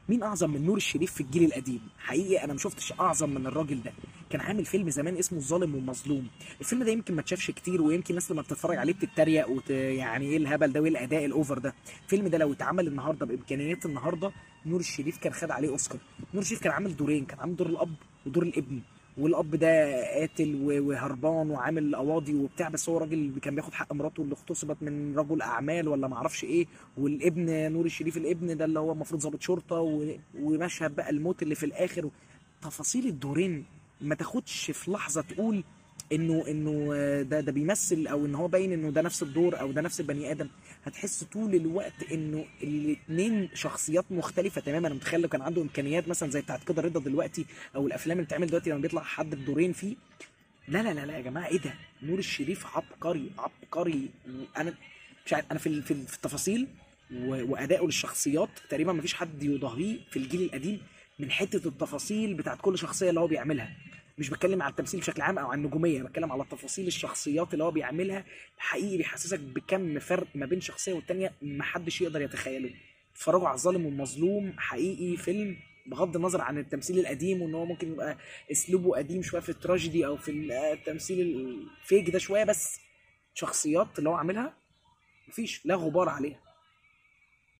مين اعظم من نور الشريف في الجيل القديم؟ حقيقي انا ما شفتش اعظم من الراجل ده. كان عامل فيلم زمان اسمه الظالم والمظلوم. الفيلم ده يمكن ما اتشافش كتير، ويمكن الناس لما بتتفرج عليه بتتريق يعني ايه الهبل ده وايه الاداء الاوفر ده. الفيلم ده لو اتعمل النهارده بامكانيات النهارده، نور الشريف كان خد عليه اوسكار. نور الشريف كان عامل دورين، كان عامل دور الاب ودور الابن. والاب ده قاتل وهربان وعامل قواضي وبتاع، بس هو راجل كان بياخد حق مراته اللي اغتصبت من رجل اعمال ولا معرفش ايه. والابن نور الشريف الابن ده اللي هو المفروض ضابط شرطه ومشهد بقى الموت اللي في الاخر. تفاصيل الدورين ما تاخدش في لحظه تقول انه ده بيمثل، او ان هو باين انه ده نفس الدور او ده نفس البني ادم. هتحس طول الوقت انه الاتنين شخصيات مختلفه تماما. انا متخيل لو كان عنده امكانيات مثلا زي بتاعت كده رضا دلوقتي، او الافلام اللي بتعمل دلوقتي لما بيطلع حد بدورين فيه. لا لا لا لا يا جماعه، ايه ده؟ نور الشريف عبقري عبقري. انا مش عارف، انا في التفاصيل وادائه للشخصيات تقريبا ما فيش حد يضاهيه في الجيل القديم. من حته التفاصيل بتاعت كل شخصيه اللي هو بيعملها. مش بتكلم على التمثيل بشكل عام او عن النجوميه، بتكلم على تفاصيل الشخصيات اللي هو بيعملها. حقيقي بيحسسك بكم فرق ما بين شخصيه والتانيه ما حدش يقدر يتخيله. اتفرجوا على الظالم والمظلوم، حقيقي فيلم بغض النظر عن التمثيل القديم، وان هو ممكن يبقى اسلوبه قديم شويه في التراجيدي او في التمثيل الفيك ده شويه، بس شخصيات اللي هو عاملها مفيش لا غبار عليها.